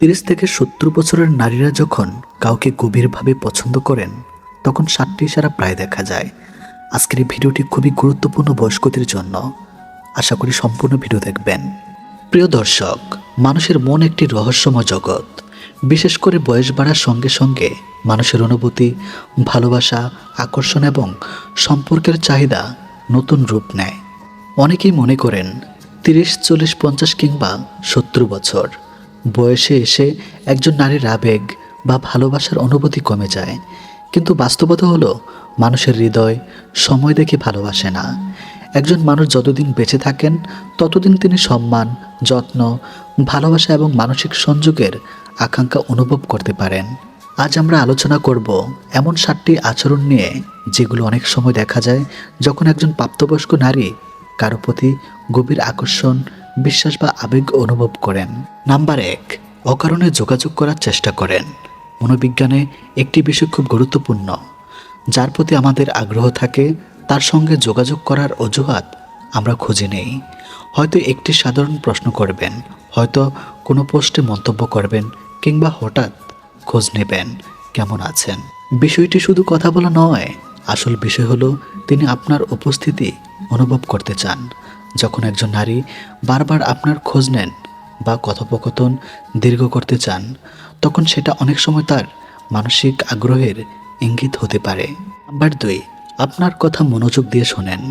30 থেকে 70 বছরের নারীরা যখন কাউকে গভীরভাবে পছন্দ করেন তখন 7টি ইশারা প্রায় দেখা যায়। আজকের এই ভিডিওটি খুবই গুরুত্বপূর্ণ বয়স্কদের জন্য। আশা করি সম্পূর্ণ ভিডিও দেখবেন। প্রিয় দর্শক, মানুষের মন একটি রহস্যময় জগৎ। বিশেষ করে বয়স বাড়ার সঙ্গে সঙ্গে মানুষের অনুভূতি, ভালোবাসা, আকর্ষণ এবং সম্পর্কের চাহিদা নতুন রূপ নেয়। অনেকেই মনে করেন 30, 40, 50 কিংবা 70 বছর বয়সে এসে একজন নারীর আবেগ বা ভালোবাসার অনুভূতি কমে যায়। কিন্তু বাস্তবতা হলো মানুষের হৃদয় সময় দেখে ভালোবাসে না। একজন মানুষ যতদিন বেঁচে থাকেন ততদিন তিনি সম্মান, যত্ন, ভালোবাসা এবং মানসিক সংযোগের আকাঙ্ক্ষা অনুভব করতে পারেন। আজ আমরা আলোচনা করব এমন 7টি আচরণ নিয়ে যেগুলো অনেক সময় দেখা যায় যখন একজন প্রাপ্তবয়স্ক নারী কারো প্রতি গভীর আকর্ষণ, বিশ্বাস বা আবেগ অনুভব করেন। নাম্বার 1, অকারণে যোগাযোগ করার চেষ্টা করেন। মনোবিজ্ঞানে একটি বিষয় খুব গুরুত্বপূর্ণ। যার প্রতি আমাদের আগ্রহ থাকে তার সঙ্গে যোগাযোগ করার অজুহাত আমরা খুঁজে নেই। হয়তো একটি সাধারণ প্রশ্ন করবেন, হয়তো কোনো পোস্টে মন্তব্য করবেন কিংবা হঠাৎ খোঁজ নেবেন কেমন আছেন। বিষয়টি শুধু কথা বলা নয়, আসল বিষয় হলো তিনি আপনার উপস্থিতি অনুভব করতে চান। যখন একজন নারী বারবার আপনার খোঁজ নেন বা কথোপকথন দীর্ঘ করতে চান তখন সেটা অনেক সময় তার মানসিক আগ্রহের ইঙ্গিত হতে পারে। নাম্বার 2, আপনার কথা মনোযোগ দিয়ে শোনেন।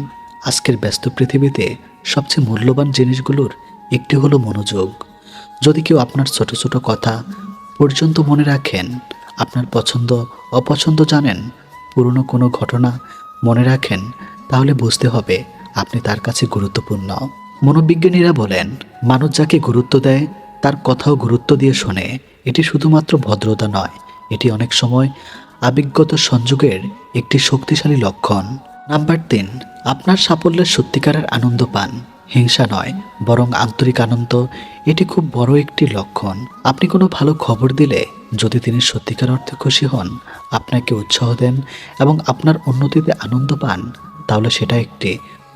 আজকের ব্যস্ত পৃথিবীতে সবচেয়ে মূল্যবান জিনিসগুলোর একটি হলো মনোযোগ। যদি কেউ আপনার ছোট ছোট কথা পর্যন্ত মনে রাখেন, আপনার পছন্দ অপছন্দ জানেন, পুরনো কোনো ঘটনা মনে রাখেন, তাহলে বুঝতে হবে আপনি তার কাছে গুরুত্বপূর্ণ। মনোবিজ্ঞানীরা বলেন মানুষ যাকে গুরুত্ব দেয় তার কথাও গুরুত্ব দিয়ে শোনে। এটি শুধুমাত্র ভদ্রতা নয়, এটি অনেক সময় আবেগগত সংযোগের একটি শক্তিশালী লক্ষণ। নাম্বার 3, আপনার সাফল্যের সত্যিকারের আনন্দ পান, হিংসা নয় বরং আন্তরিক আনন্দ। এটি খুব বড় একটি লক্ষণ। আপনি কোনো ভালো খবর দিলে যদি তিনি সত্যিকার অর্থে খুশি হন, আপনাকে উৎসাহ দেন এবং আপনার উন্নতিতে আনন্দ পান, তাহলে সেটা একটি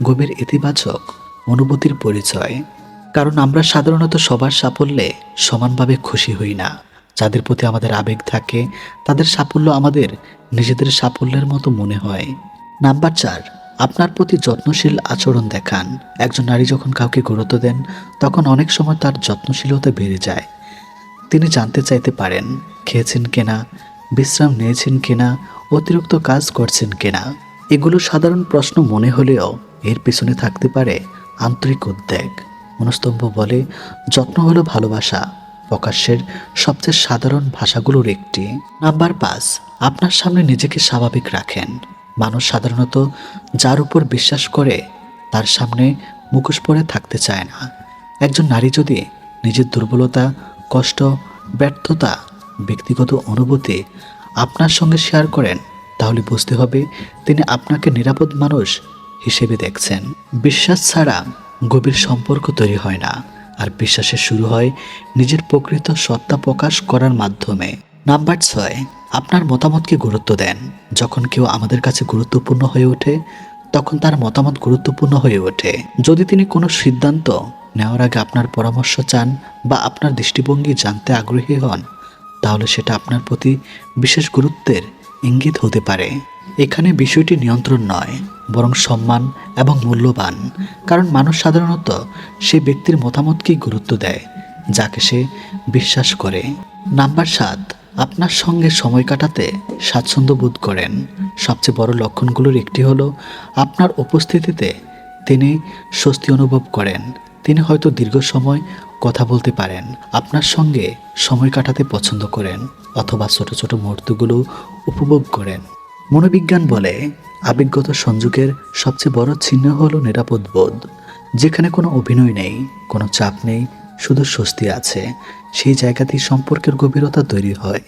গভীর ইতিবাচক অনুভূতির পরিচয়। কারণ আমরা সাধারণত সবার সাফল্যে সমানভাবে খুশি হই না। যাদের প্রতি আমাদের আবেগ থাকে তাদের সাফল্য আমাদের নিজেদের সাফল্যের মতো মনে হয়। নাম্বার 4, আপনার প্রতি যত্নশীল আচরণ দেখান। একজন নারী যখন কাউকে গুরুত্ব দেন তখন অনেক সময় তার যত্নশীলতা বেড়ে যায়। তিনি জানতে চাইতে পারেন খেয়েছেন কিনা, বিশ্রাম নিয়েছেন কিনা, অতিরিক্ত কাজ করছেন কিনা। এগুলো সাধারণ প্রশ্ন মনে হলেও এর পিছনে থাকতে পারে আন্তরিক উদ্বেগ। মনস্তম্ভ বলে যত্ন হলো ভালোবাসা প্রকাশের সবচেয়ে সাধারণ ভাষাগুলোর একটি। নাম্বার 5, আপনার সামনে নিজেকে স্বাভাবিক রাখেন। মানুষ সাধারণত যার উপর বিশ্বাস করে তার সামনে মুখোশ পরে থাকতে চায় না। একজন নারী যদি নিজের দুর্বলতা, কষ্ট, ব্যর্থতা, ব্যক্তিগত অনুভূতি আপনার সঙ্গে শেয়ার করেন, তাহলে বুঝতে হবে তিনি আপনাকে নিরাপদ মানুষ হিসেবে দেখছেন। বিশ্বাস ছাড়া গভীর সম্পর্ক তৈরি হয় না, আর বিশ্বাসের শুরু হয় নিজের প্রকৃত সত্তা প্রকাশ করার মাধ্যমে। নাম্বার 6, আপনার মতামতকে গুরুত্ব দেন। যখন কেউ আমাদের কাছে গুরুত্বপূর্ণ হয়ে ওঠে তখন তার মতামত গুরুত্বপূর্ণ হয়ে ওঠে। যদি তিনি কোনো সিদ্ধান্ত নেওয়ার আগে আপনার পরামর্শ চান বা আপনার দৃষ্টিভঙ্গি জানতে আগ্রহী হন, তাহলে সেটা আপনার প্রতি বিশেষ গুরুত্বের ইঙ্গিত হতে পারে। এখানে বিষয়টি নিয়ন্ত্রণ নয় বরং সম্মান এবং মূল্যবান। কারণ মানুষ সাধারণত সেই ব্যক্তির মতামতকেই গুরুত্ব দেয় যাকে সে বিশ্বাস করে। নাম্বার 7, আপনার সঙ্গে সময় কাটাতে স্বাচ্ছন্দ্য বোধ করেন। সবচেয়ে বড় লক্ষণগুলোর একটি হলো আপনার উপস্থিতিতে তিনি স্বস্তি অনুভব করেন। তিনি হয়তো দীর্ঘ সময় কথা বলতে পারেন, আপনার সঙ্গে সময় কাটাতে পছন্দ করেন অথবা ছোট ছোট মুহূর্তগুলো উপভোগ করেন। মনোবিজ্ঞান বলে আবেগগত সংযোগের সবচেয়ে বড় চিহ্ন হলো নিরাপদ বোধ। যেখানে কোনো অভিনয় নেই, কোনো চাপ নেই, শুধু স্বস্তি আছে, সেই জায়গাতেই সম্পর্কের গভীরতা তৈরি হয়।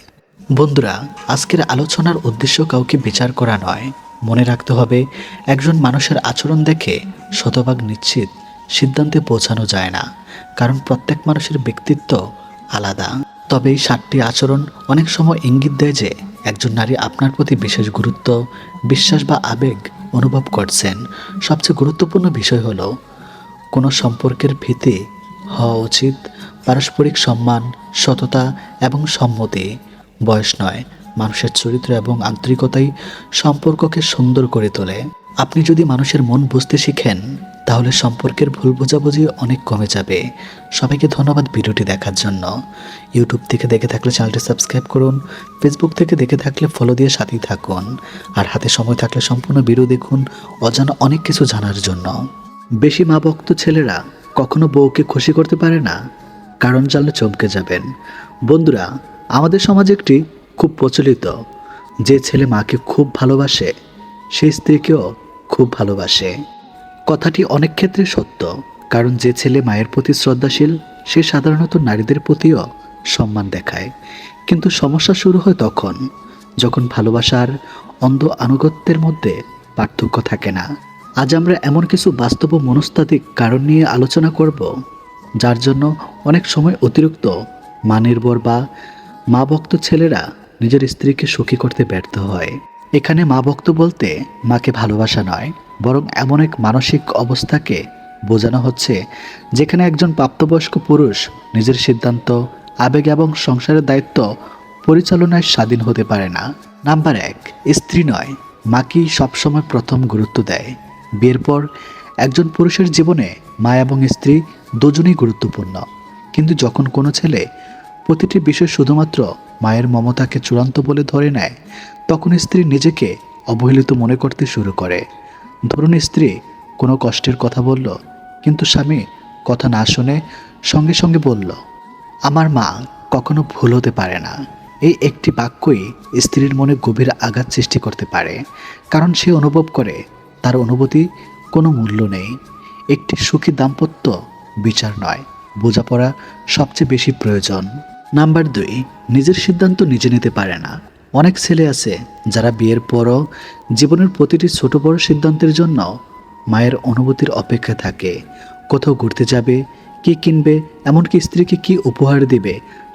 বন্ধুরা, আজকের আলোচনার উদ্দেশ্য কাউকে বিচার করা নয়। মনে রাখতে হবে একজন মানুষের আচরণ দেখে শতভাগ নিশ্চিত সিদ্ধান্তে পৌঁছানো যায় না, কারণ প্রত্যেক মানুষের ব্যক্তিত্ব আলাদা। তবে এই 7টি আচরণ অনেক সময় ইঙ্গিত দেয় যে একজন নারী আপনার প্রতি বিশেষ গুরুত্ব, বিশ্বাস বা আবেগ অনুভব করছেন। সবচেয়ে গুরুত্বপূর্ণ বিষয় হলো কোনো সম্পর্কের ভিত্তি হওয়া উচিত পারস্পরিক সম্মান, সততা এবং সম্মতি। বয়স নয়, মানুষের চরিত্র এবং আন্তরিকতাই সম্পর্ককে সুন্দর করে তোলে। আপনি যদি মানুষের মন বুঝতে শিখেন, তাহলে সম্পর্কের ভুল বোঝাবুঝি অনেক কমে যাবে। সবাইকে ধন্যবাদ ভিডিওটি দেখার জন্য। ইউটিউব থেকে দেখে থাকলে চ্যানেলটি সাবস্ক্রাইব করুন, ফেসবুক থেকে দেখে থাকলে ফলো দিয়ে সাথেই থাকুন, আর হাতে সময় থাকলে সম্পূর্ণ ভিডিও দেখুন অজানা অনেক কিছু জানার জন্য। বেশি মা ভক্ত ছেলেরা কখনো বউকে খুশি করতে পারে না, কারণ জানলে চমকে যাবেন। বন্ধুরা, আমাদের সমাজে একটি খুব প্রচলিত, যে ছেলে মাকে খুব ভালোবাসে সে স্ত্রীকেও খুব ভালোবাসে। কথাটি অনেক ক্ষেত্রে সত্য, কারণ যে ছেলে মায়ের প্রতি শ্রদ্ধাশীল সে সাধারণত নারীদের প্রতিও সম্মান দেখায়। কিন্তু সমস্যা শুরু হয় তখন যখন ভালোবাসার অন্ধ আনুগত্যের মধ্যে পার্থক্য থাকে না। আজ আমরা এমন কিছু বাস্তব ও মনস্তাত্ত্বিক কারণ নিয়ে আলোচনা করব, যার জন্য অনেক সময় অতিরিক্ত মা নির্ভর বা মা ভক্ত ছেলেরা নিজের স্ত্রীকে সুখী করতে ব্যর্থ হয়। এখানে মা ভক্ত বলতে মাকে ভালোবাসা নয়, বরং এমন এক মানসিক অবস্থাকে বোঝানো হচ্ছে যেখানে একজন প্রাপ্তবয়স্ক পুরুষ নিজের সিদ্ধান্ত, আবেগ এবং সংসারের দায়িত্ব পরিচালনায় স্বাধীন হতে পারে না। নাম্বার 1, স্ত্রী নয়, মাকেই সবসময় প্রথম গুরুত্ব দেয়। বিয়ের পর একজন পুরুষের জীবনে মা এবং স্ত্রী দুজনেই গুরুত্বপূর্ণ, কিন্তু যখন কোনো ছেলে প্রতিটি বিষয় শুধুমাত্র মায়ের মমতাকে চূড়ান্ত বলে ধরে নেয়, তখন স্ত্রী নিজেকে অবহেলিত মনে করতে শুরু করে। ধরুন, স্ত্রী কোনো কষ্টের কথা বলল, কিন্তু স্বামী কথা না শুনে সঙ্গে সঙ্গে বলল, আমার মা কখনো ভুল হতে পারে না। এই একটি বাক্যই স্ত্রীর মনে গভীর আঘাত সৃষ্টি করতে পারে, কারণ সে অনুভব করে তার অনুভূতি কোনো মূল্য নেই। একটি সুখী দাম্পত্য বিচার নয়, বোঝাপড়া সবচেয়ে বেশি প্রয়োজন। নাম্বার 2, নিজের সিদ্ধান্ত নিজে নিতে পারে না। অনেক ছেলে আছে যারা বিয়ের পরও জীবনের প্রতিটি ছোট বড় সিদ্ধান্তের জন্য মায়ের অনুভূতির অপেক্ষা থাকে। কোথাও ঘুরতে যাবে, কি কিনবে, এমনকি স্ত্রীকে কি উপহার দিবে,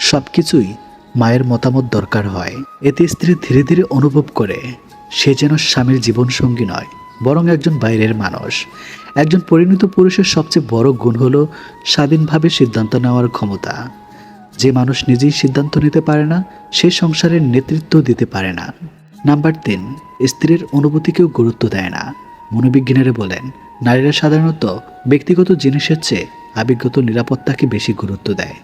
সব কিছুই মায়ের মতামত দরকার হয়। এতে স্ত্রী ধীরে ধীরে অনুভব করে সে যেন স্বামীর জীবনসঙ্গী নয়, বরং একজন বাইরের মানুষ। একজন পরিণত পুরুষের সবচেয়ে বড় গুণ হলো স্বাধীনভাবে সিদ্ধান্ত নেওয়ার ক্ষমতা। যে মানুষ নিজেই সিদ্ধান্ত নিতে পারে না, সে সংসারের নেতৃত্ব দিতে পারে না। নাম্বার 3, স্ত্রীর অনুভূতিকেও গুরুত্ব দেয় না। মনোবিজ্ঞানীরা বলেন, নারীরা সাধারণত ব্যক্তিগত জিনিসের চেয়ে আবেগগত নিরাপত্তাকে বেশি গুরুত্ব দেয়।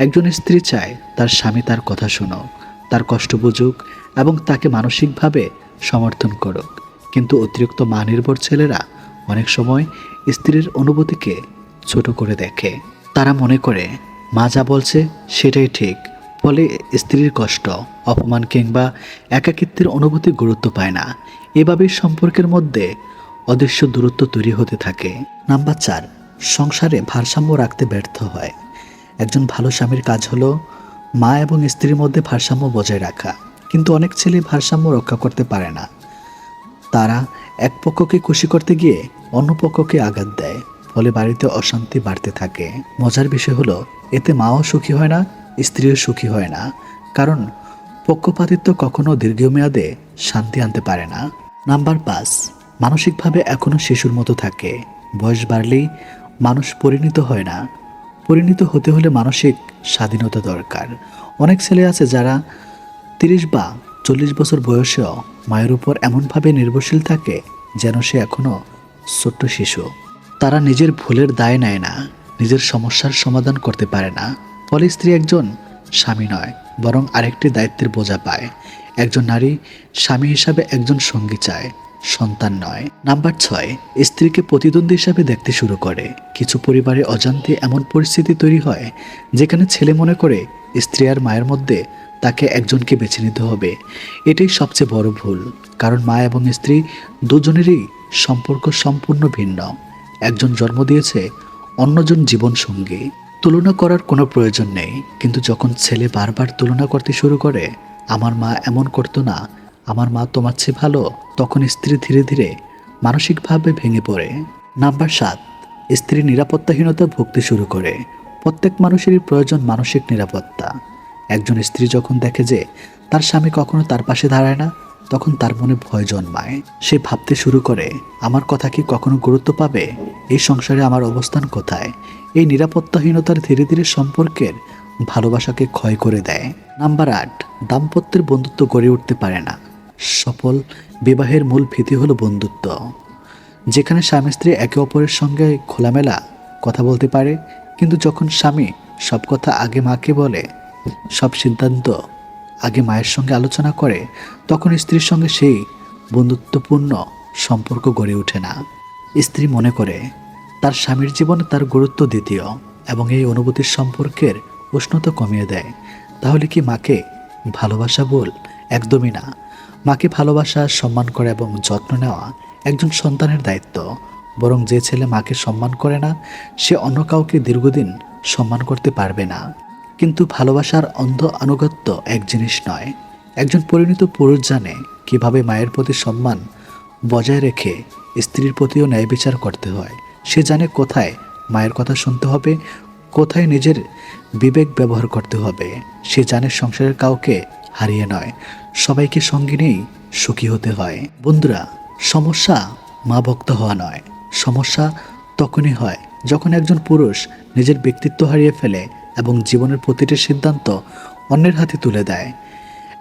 একজন স্ত্রী চায় তার স্বামী তার কথা শুনুক, তার কষ্ট বুঝুক এবং তাকে মানসিকভাবে সমর্থন করুক। কিন্তু অতিরিক্ত মা নির্ভর ছেলেরা অনেক সময় স্ত্রীর অনুভূতিকে ছোট করে দেখে। তারা মনে করে মা যা বলছে সেটাই ঠিক, ফলে স্ত্রীর কষ্ট, অপমান কিংবা একাকিত্বের অনুভূতি গুরুত্ব পায় না। এভাবেই সম্পর্কের মধ্যে অদৃশ্য দূরত্ব তৈরি হতে থাকে। নাম্বার 4, সংসারে ভারসাম্য রাখতে ব্যর্থ হয়। একজন ভালো স্বামীর কাজ হলো মা এবং স্ত্রীর মধ্যে ভারসাম্য বজায় রাখা, কিন্তু অনেক ছেলে ভারসাম্য রক্ষা করতে পারে না। তারা এক পক্ষকে খুশি করতে গিয়ে অন্য পক্ষকে আঘাত দেয়, ফলে বাড়িতে অশান্তি বাড়তে থাকে। মজার বিষয় হলো, এতে মাও সুখী হয় না, স্ত্রীও সুখী হয় না, কারণ পক্ষপাতিত্ব কখনো দীর্ঘমেয়াদে শান্তি আনতে পারে না। নাম্বার 5, মানসিকভাবে এখনো শিশুর মতো থাকে। বয়স বাড়লেই মানুষ পরিণত হয় না, পরিণত হতে হলে মানসিক স্বাধীনতা দরকার। অনেক ছেলে আছে যারা 30 বা 40 বছর বয়সেও মায়ের উপর এমনভাবে নির্ভরশীল থাকে যেন সে এখনো ছোট্ট শিশু। তারা নিজের ভুলের দায় নেয় না, নিজের সমস্যার সমাধান করতে পারে না। ফলে স্ত্রী একজন স্বামী নয়, বরং আরেকটি দায়িত্বের বোঝা পায়। একজন নারী স্বামী হিসাবে একজন সঙ্গী চায়, সন্তান নয়। নাম্বার 6, স্ত্রীকে প্রতিদ্বন্দ্বী হিসাবে দেখতে শুরু করে। কিছু পরিবারে অজান্তে এমন পরিস্থিতি তৈরি হয় যেখানে ছেলে মনে করে স্ত্রী আর মায়ের মধ্যে তাকে একজনকে বেছে নিতে হবে। এটাই সবচেয়ে বড় ভুল, কারণ মা এবং স্ত্রী দুজনেরই সম্পর্ক সম্পূর্ণ ভিন্ন। একজন জন্ম দিয়েছে, অন্যজন জীবন সঙ্গী। তুলনা করার কোনো প্রয়োজন নেই, কিন্তু যখন ছেলে বারবার তুলনা করতে শুরু করে, আমার মা এমন করতো না, আমার মা তোমার চেয়ে ভালো, তখন স্ত্রী ধীরে ধীরে মানসিকভাবে ভেঙে পড়ে। নাম্বার 7, স্ত্রী নিরাপত্তাহীনতা ভুগতে শুরু করে। প্রত্যেক মানুষেরই প্রয়োজন মানসিক নিরাপত্তা। একজন স্ত্রী যখন দেখে যে তার স্বামী কখনো তার পাশে দাঁড়ায় না, তখন তার মনে ভয় জন্মায়। সে ভাবতে শুরু করে, আমার কথা কি কখনো গুরুত্ব পাবে? এই সংসারে আমার অবস্থান কোথায়? এই নিরাপত্তাহীনতার ধীরে ধীরে সম্পর্কের ভালোবাসাকে ক্ষয় করে দেয়। নাম্বার 8, দাম্পত্যের বন্ধুত্ব গড়ে উঠতে পারে না। সফল বিবাহের মূল ভিত্তি হলো বন্ধুত্ব, যেখানে স্বামী স্ত্রী একে অপরের সঙ্গে খোলামেলা কথা বলতে পারে। কিন্তু যখন স্বামী সব কথা আগে মাকে বলে, সব সিদ্ধান্ত আগে মায়ের সঙ্গে আলোচনা করে, তখন স্ত্রীর সঙ্গে সেই বন্ধুত্বপূর্ণ সম্পর্ক গড়ে ওঠে না। স্ত্রী মনে করে তার স্বামীর জীবনে তার গুরুত্ব দ্বিতীয়, এবং এই অনুভূতির সম্পর্কের উষ্ণতা কমিয়ে দেয়। তাহলে কি মাকে ভালোবাসা বল? একদমই না। মাকে ভালোবাসা, সম্মান করা এবং যত্ন নেওয়া একজন সন্তানের দায়িত্ব। বরং যে ছেলে মাকে সম্মান করে না, সে অন্য কাউকে দীর্ঘদিন সম্মান করতে পারবে না। কিন্তু ভালোবাসার অন্ধ আনুগত্য এক জিনিস নয়। একজন পরিণত পুরুষ জানে কিভাবে মায়ের প্রতি সম্মান বজায় রেখে স্ত্রীর প্রতিও ন্যায় বিচার করতে হয়। সে জানে কোথায় মায়ের কথা শুনতে হবে, কোথায় নিজের বিবেক ব্যবহার করতে হবে। সে জানে সংসারের কাউকে হারিয়ে নয়, সবাইকে সঙ্গে নিয়েই সুখী হতে হয়। বন্ধুরা, সমস্যা মা ভক্ত হওয়া নয়। সমস্যা তখনই হয় যখন একজন পুরুষ নিজের ব্যক্তিত্ব হারিয়ে ফেলে এবং জীবনের প্রতিটি সিদ্ধান্ত অন্যের হাতে তুলে দেয়।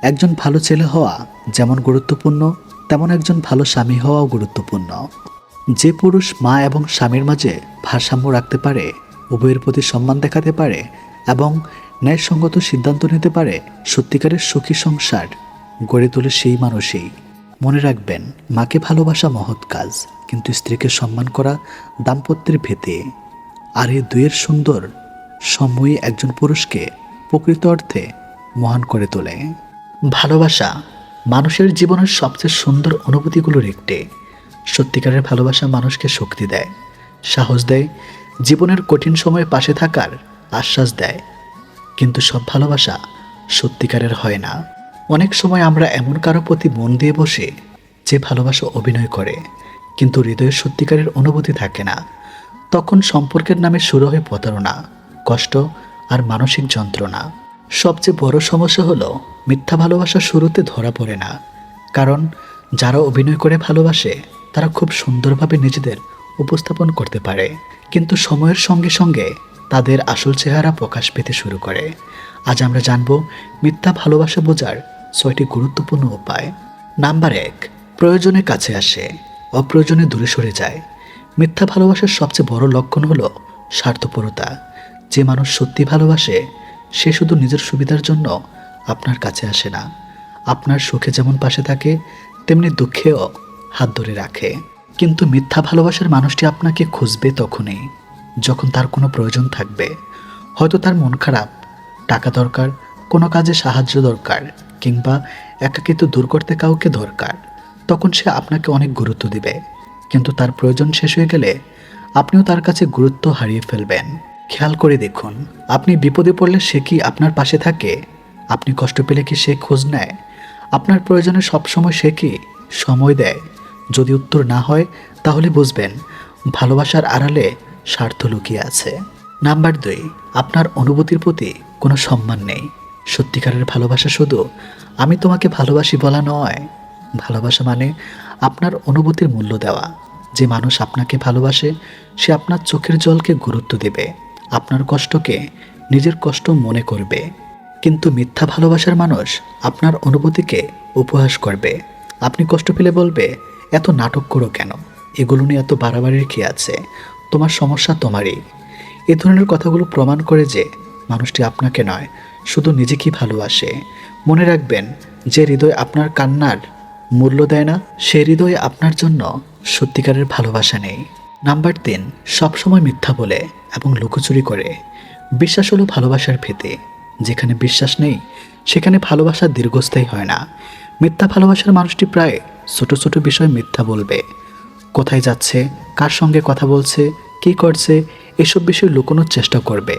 একজন ভালো ছেলে হওয়া যেমন গুরুত্বপূর্ণ, তেমন একজন ভালো স্বামী হওয়াও গুরুত্বপূর্ণ। যে পুরুষ মা এবং স্বামীর মাঝে ভারসাম্য রাখতে পারে, উভয়ের প্রতি সম্মান দেখাতে পারে এবং ন্যায়সঙ্গত সিদ্ধান্ত নিতে পারে, সত্যিকারের সুখী সংসার গড়ে তোলে সেই মানুষই। মনে রাখবেন, মাকে ভালোবাসা মহৎ কাজ, কিন্তু স্ত্রীকে সম্মান করা দাম্পত্যের ভিত্তি। আর এই দুয়ের সুন্দর সময় একজন পুরুষকে প্রকৃত অর্থে মহান করে তোলে। ভালোবাসা মানুষের জীবনের সবচেয়ে সুন্দর অনুভূতিগুলোর একটি। সত্যিকারের ভালোবাসা মানুষকে শক্তি দেয়, সাহস দেয়, জীবনের কঠিন সময়ে পাশে থাকার আশ্বাস দেয়। কিন্তু সব ভালোবাসা সত্যিকারের হয় না। অনেক সময় আমরা এমন কারো প্রতি মন দিয়ে বসে, যে ভালোবাসা অভিনয় করে কিন্তু হৃদয়ের সত্যিকারের অনুভূতি থাকে না। তখন সম্পর্কের নামে শুরু হয় প্রতারণা, কষ্ট আর মানসিক যন্ত্রণা। সবচেয়ে বড় সমস্যা হলো মিথ্যা ভালোবাসা শুরুতে ধরা পড়ে না। কারণ যারা অভিনয় করে ভালোবাসে, তারা খুব সুন্দরভাবে নিজেদের উপস্থাপন করতে পারে, কিন্তু সময়ের সঙ্গে সঙ্গে তাদের আসল চেহারা প্রকাশ পেতে শুরু করে। আজ আমরা জানব মিথ্যা ভালোবাসা বোঝার 6টি গুরুত্বপূর্ণ উপায়। নাম্বার 1, প্রয়োজনে কাছে আসে, অপ্রয়োজনে দূরে সরে যায়। মিথ্যা ভালোবাসার সবচেয়ে বড় লক্ষণ হলো স্বার্থপরতা। যে মানুষ সত্যি ভালোবাসে, সে শুধু নিজের সুবিধার জন্য আপনার কাছে আসে না। আপনার সুখে যেমন পাশে থাকে, তেমনি দুঃখেও হাত ধরে রাখে। কিন্তু মিথ্যা ভালোবাসার মানুষটি আপনাকে খুঁজবে তখনই যখন তার কোনো প্রয়োজন থাকবে। হয়তো তার মন খারাপ, টাকা দরকার, কোনো কাজে সাহায্য দরকার, কিংবা একাকিত্ব দূর করতে কাউকে দরকার। তখন সে আপনাকে অনেক গুরুত্ব দিবে, কিন্তু তার প্রয়োজন শেষ হয়ে গেলে আপনিও তার কাছে গুরুত্ব হারিয়ে ফেলবেন। খেয়াল করে দেখুন, আপনি বিপদে পড়লে সে কি আপনার পাশে থাকে? আপনি কষ্ট পেলে কি সে খোঁজ নেয়? আপনার প্রয়োজনে সবসময় সে কি সময় দেয়? যদি উত্তর না হয়, তাহলে বুঝবেন ভালোবাসার আড়ালে স্বার্থ লুকিয়ে আছে। নাম্বার 2, আপনার অনুভূতির প্রতি কোনো সম্মান নেই। সত্যিকারের ভালোবাসা শুধু আমি তোমাকে ভালোবাসি বলা নয়। ভালোবাসা মানে আপনার অনুভূতির মূল্য দেওয়া। যে মানুষ আপনাকে ভালোবাসে, সে আপনার চোখের জলকে গুরুত্ব দেবে, আপনার কষ্টকে নিজের কষ্ট মনে করবে। কিন্তু মিথ্যা ভালোবাসার মানুষ আপনার অনুভূতিকে উপহাস করবে। আপনি কষ্ট পেলে বলবে, এত নাটক করো কেন? এগুলো নিয়ে এত বাড়াবাড়ির কি আছে? তোমার সমস্যা তোমারই। এ ধরনের কথাগুলো প্রমাণ করে যে মানুষটি আপনাকে নয়, শুধু নিজেকেই ভালোবাসে। মনে রাখবেন, যে হৃদয় আপনার কান্নার মূল্য দেয় না, সে হৃদয়ে আপনার জন্য সত্যিকারের ভালোবাসা নেই। নাম্বার 3, সবসময় মিথ্যা বলে এবং লুকোচুরি করে। বিশ্বাস হলো ভালোবাসার ভিত্তি। যেখানে বিশ্বাস নেই, সেখানে ভালোবাসা দীর্ঘস্থায়ী হয় না। মিথ্যা ভালোবাসার মানুষটি প্রায় ছোট ছোট বিষয় মিথ্যা বলবে। কোথায় যাচ্ছে, কার সঙ্গে কথা বলছে, কী করছে, এসব বিষয় লুকোনোর চেষ্টা করবে।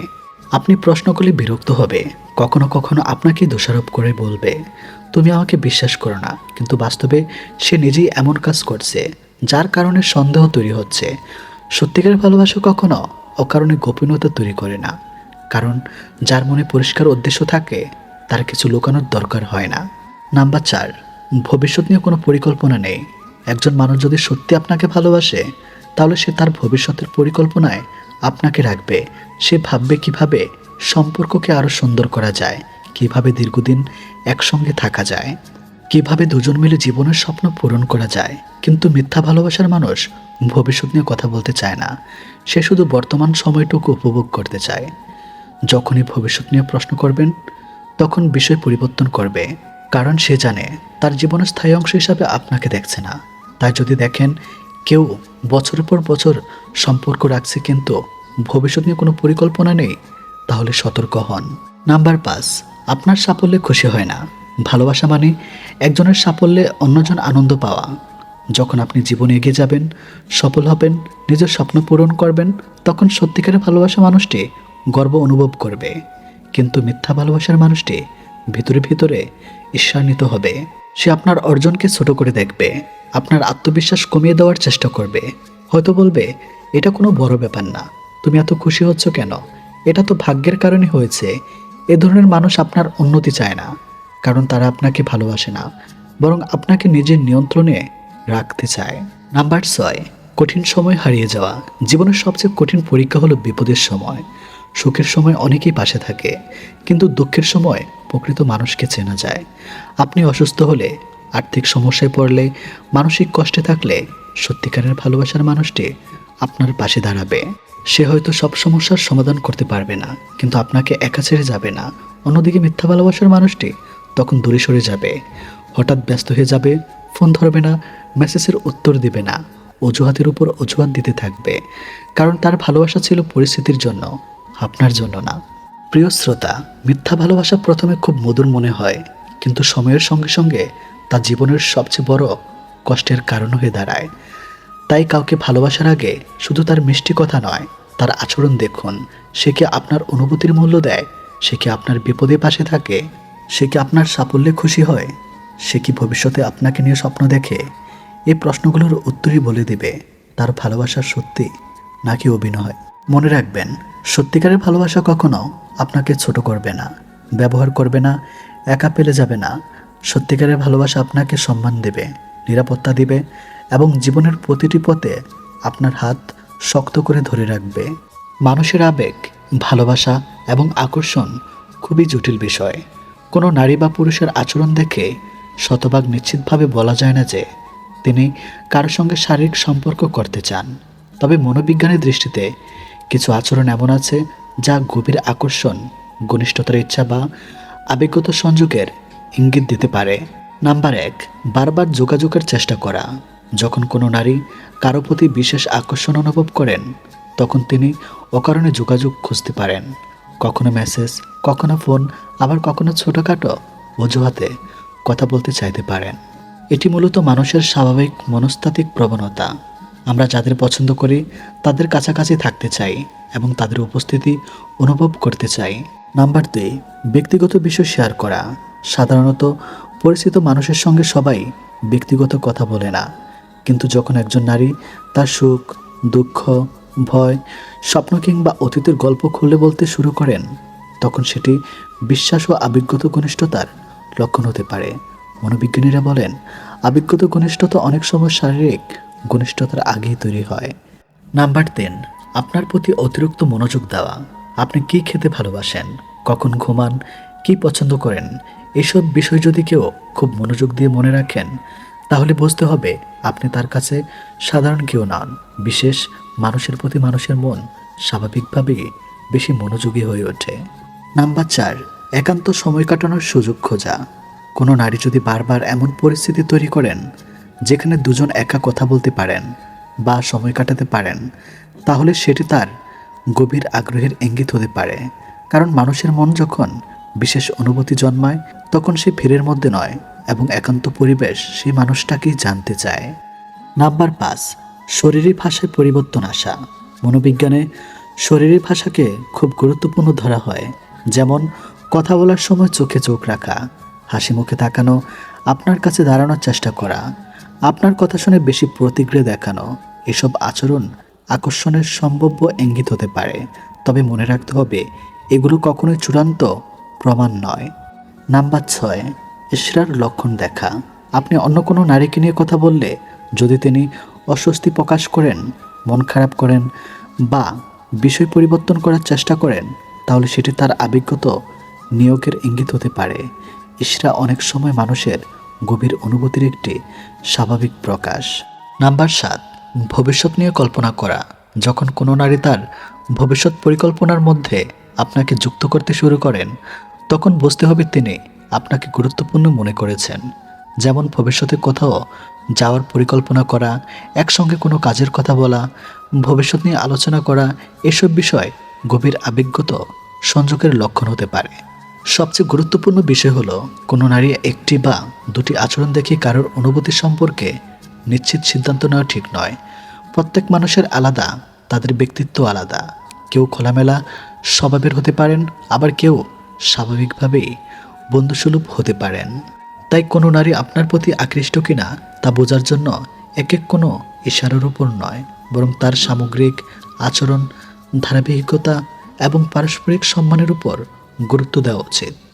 আপনি প্রশ্ন করলে বিরক্ত হবে। কখনো কখনো আপনাকে দোষারোপ করে বলবে, তুমি আমাকে বিশ্বাস করো না। কিন্তু বাস্তবে সে নিজেই এমন কাজ করছে যার কারণে সন্দেহ তৈরি হচ্ছে। সত্যিকারের ভালোবাসা কখনো অকারণে গোপনীয়তা তৈরি করে না। কারণ যার মনে পরিষ্কার উদ্দেশ্য থাকে, তার কিছু লুকানোর দরকার হয় না। নাম্বার 4, ভবিষ্যৎ নিয়ে কোনো পরিকল্পনা নেই। একজন মানুষ যদি সত্যি আপনাকে ভালোবাসে, তাহলে সে তার ভবিষ্যতের পরিকল্পনায় আপনাকে রাখবে। সে ভাববে কিভাবে সম্পর্ককে আরও সুন্দর করা যায়, কিভাবে দীর্ঘদিন একসঙ্গে থাকা যায়, কিভাবে দুজন মিলে জীবনের স্বপ্ন পূরণ করা যায়। কিন্তু মিথ্যা ভালোবাসার মানুষ ভবিষ্যৎ নিয়ে কথা বলতে চায় না। সে শুধু বর্তমান সময়টুকু উপভোগ করতে চায়। যখনই ভবিষ্যৎ নিয়ে প্রশ্ন করবেন, তখন বিষয় পরিবর্তন করবে, কারণ সে জানে তার জীবনের স্থায়ী অংশ হিসাবে আপনাকে দেখছে না। তাই যদি দেখেন কেউ বছরের পর বছর সম্পর্ক রাখছে কিন্তু ভবিষ্যৎ নিয়ে কোনো পরিকল্পনা নেই, তাহলে সতর্ক হন। নাম্বার 5, আপনার সাফল্যে খুশি হয় না। ভালোবাসা মানে একজনের সাফল্যে অন্যজন আনন্দ পাওয়া। যখন আপনি জীবনে এগিয়ে যাবেন, সফল হবেন, নিজের স্বপ্ন পূরণ করবেন, তখন সত্যিকারের ভালোবাসা মানুষটি গর্ব অনুভব করবে। কিন্তু মিথ্যা ভালোবাসার মানুষটি ভিতরে ভিতরে ঈর্ষান্বিত হবে। সে আপনার অর্জনকে ছোট করে দেখবে, আপনার আত্মবিশ্বাস কমিয়ে দেওয়ার চেষ্টা করবে। হয়তো বলবে, এটা কোনো বড় ব্যাপার না, তুমি এত খুশি হচ্ছ কেন, এটা তো ভাগ্যের কারণে হয়েছে। এ ধরনের মানুষ আপনার উন্নতি চায় না, কারণ তারা আপনাকে ভালোবাসে না, বরং আপনাকে নিজের নিয়ন্ত্রণে রাখতে চায়। নাম্বার 6, কঠিন সময় হারিয়ে যাওয়া। জীবনের সবচেয়ে কঠিন পরীক্ষা হলো বিপদের সময়। সুখের সময় অনেকেই পাশে থাকে, কিন্তু দুঃখের সময় প্রকৃত মানুষকে চেনা যায়। আপনি অসুস্থ হলে, আর্থিক সমস্যায় পড়লে, মানসিক কষ্টে থাকলে সত্যিকারের ভালোবাসার মানুষটি আপনার পাশে দাঁড়াবে। সে হয়তো সব সমস্যার সমাধান করতে পারবে না, কিন্তু আপনাকে একা ছেড়ে যাবে না। অন্যদিকে মিথ্যা ভালোবাসার মানুষটি তখন দূরে সরে যাবে, হঠাৎ ব্যস্ত হয়ে যাবে, ফোন ধরবে না, মেসেজের উত্তর দিবে না, অজুহাতের উপর অজুহাত দিতে থাকবে, কারণ তার ভালোবাসা ছিল পরিস্থিতির জন্য, আপনার জন্য না। প্রিয় শ্রোতা, মিথ্যা ভালোবাসা প্রথমে খুব মধুর মনে হয়, কিন্তু সময়ের সঙ্গে সঙ্গে তা জীবনের সবচেয়ে বড় কষ্টের কারণ হয়ে দাঁড়ায়। তাই কাউকে ভালোবাসার আগে শুধু তার মিষ্টি কথা নয়, তার আচরণ দেখুন। সে কি আপনার অনুভূতির মূল্য দেয়? সে কি আপনার বিপদে পাশে থাকে? সে কি আপনার সাফল্যে খুশি হয়? সে কি ভবিষ্যতে আপনাকে নিয়ে স্বপ্ন দেখে? এই প্রশ্নগুলোর উত্তরই বলে দিবে তার ভালোবাসা সত্যি নাকি অভিনয়। মনে রাখবেন, সত্যিকারের ভালোবাসা কখনো আপনাকে ছোট করবে না, ব্যবহার করবে না, একা পেলে যাবে না। সত্যিকারের ভালোবাসা আপনাকে সম্মান দেবে, নিরাপত্তা দিবে এবং জীবনের প্রতিটি পথে আপনার হাত শক্ত করে ধরে রাখবে। মানুষের আবেগ, ভালোবাসা এবং আকর্ষণ খুবই জটিল বিষয়। কোনো নারী বা পুরুষের আচরণ দেখে শতভাগ নিশ্চিতভাবে বলা যায় না যে তিনি কারোর সঙ্গে শারীরিক সম্পর্ক করতে চান। তবে মনোবিজ্ঞানের দৃষ্টিতে কিছু আচরণ এমন আছে যা গভীর আকর্ষণ, ঘনিষ্ঠতার ইচ্ছা বা আবেগগত সংযোগের ইঙ্গিত দিতে পারে। নাম্বার 1, বারবার যোগাযোগের চেষ্টা করা। যখন কোনো নারী কারো প্রতি বিশেষ আকর্ষণ অনুভব করেন, তখন তিনি অকারণে যোগাযোগ খুঁজতে পারেন। কখনো মেসেজ, কখনো ফোন, আবার কখনো ছোটোখাটো অজুহাতে কথা বলতে চাইতে পারেন। এটি মূলত মানুষের স্বাভাবিক মনস্তাত্ত্বিক প্রবণতা। আমরা যাদের পছন্দ করি তাদের কাছাকাছি থাকতে চাই এবং তাদের উপস্থিতি অনুভব করতে চাই। নাম্বার 2, ব্যক্তিগত বিষয় শেয়ার করা। সাধারণত পরিচিত মানুষের সঙ্গে সবাই ব্যক্তিগত কথা বলে না, কিন্তু যখন একজন নারী তার সুখ, দুঃখ, ভয়, স্বপ্ন কিংবা অতীতের গল্প খুলে বলতে শুরু করেন, তখন সেটি বিশ্বাস ও আবেগগত ঘনিষ্ঠতার লক্ষণ হতে পারে। মনোবিজ্ঞানীরা বলেন, আবেগগত ঘনিষ্ঠতা অনেক সময় শারীরিক ঘনিষ্ঠতার আগেই তৈরি হয়। নাম্বার 3, আপনার প্রতি অতিরিক্ত মনোযোগ দেওয়া। আপনি কি খেতে ভালোবাসেন, কখন ঘুমান, কি পছন্দ করেন, এসব বিষয় যদি কেউ খুব মনোযোগ দিয়ে মনে রাখেন, তাহলে বুঝতে হবে আপনি তার কাছে সাধারণ কেউ নন। বিশেষ মানুষের প্রতি মানুষের মন স্বাভাবিকভাবেই বেশি মনোযোগী হয়ে ওঠে। নাম্বার 4, একান্ত সময় কাটানোর সুযোগ খোঁজা। কোনো নারী যদি বারবার এমন পরিস্থিতি তৈরি করেন যেখানে দুজন একা কথা বলতে পারেন বা সময় কাটাতে পারেন, তাহলে সেটি তার গভীর আগ্রহের ইঙ্গিত হতে পারে। কারণ মানুষের মন যখন বিশেষ অনুভূতি জন্মায়, তখন সে ভিড়ের মধ্যে নয় এবং একান্ত পরিবেশ সেই মানুষটাকেই জানতে চায়। নাম্বার 5, শরীরী ভাষায় পরিবর্তন আসা। মনোবিজ্ঞানে শরীরী ভাষাকে খুব গুরুত্বপূর্ণ ধরা হয়। যেমন কথা বলার সময় চোখে চোখ রাখা, হাসি মুখে তাকানো, আপনার কাছে দাঁড়ানোর চেষ্টা করা, আপনার কথা শুনে বেশি প্রতিক্রিয়া দেখানো। এসব আচরণ আকর্ষণের সম্ভাব্য ইঙ্গিত হতে পারে, তবে মনে রাখতে হবে এগুলো কখনোই চূড়ান্ত প্রমাণ নয়। নাম্বার 6, ঈর্ষার লক্ষণ দেখা। আপনি অন্য কোনো নারীকে নিয়ে কথা বললে যদি তিনি অস্বস্তি প্রকাশ করেন, মন খারাপ করেন বা বিষয় পরিবর্তন করার চেষ্টা করেন, তাহলে সেটি তার আবেগগত নিয়োগের ইঙ্গিত হতে পারে। ঈর্ষা অনেক সময় মানুষের গভীর অনুভূতির একটি স্বাভাবিক প্রকাশ। নাম্বার 7, ভবিষ্যৎ নিয়ে কল্পনা করা। যখন কোনো নারী তার ভবিষ্যৎ পরিকল্পনার মধ্যে আপনাকে যুক্ত করতে শুরু করেন, তখন বুঝতে হবে তিনি আপনাকে গুরুত্বপূর্ণ মনে করেছেন। যেমন ভবিষ্যতে কোথাও যাওয়ার পরিকল্পনা করা, একসঙ্গে কোনো কাজের কথা বলা, ভবিষ্যৎ নিয়ে আলোচনা করা, এসব বিষয় গভীর আবেগগত সংযোগের লক্ষণ হতে পারে। সবচেয়ে গুরুত্বপূর্ণ বিষয় হলো কোনো নারী একটি বা দুটি আচরণ দেখে কারোর অনুভূতি সম্পর্কে নিশ্চিত সিদ্ধান্ত নেওয়া ঠিক নয়। প্রত্যেক মানুষের আলাদা, তাদের ব্যক্তিত্ব আলাদা। কেউ খোলামেলা স্বভাবের হতে পারেন, আবার কেউ স্বাভাবিকভাবেই বন্ধুসুলভ হতে পারেন। তাই কোনো নারী আপনার প্রতি আকৃষ্ট কিনা তা বোঝার জন্য এক কোনো ইশারার উপর নয়, বরং তার সামগ্রিক আচরণ, ধারাবাহিকতা এবং পারস্পরিক সম্মানের উপর গুরুত্ব দেওয়া উচিত।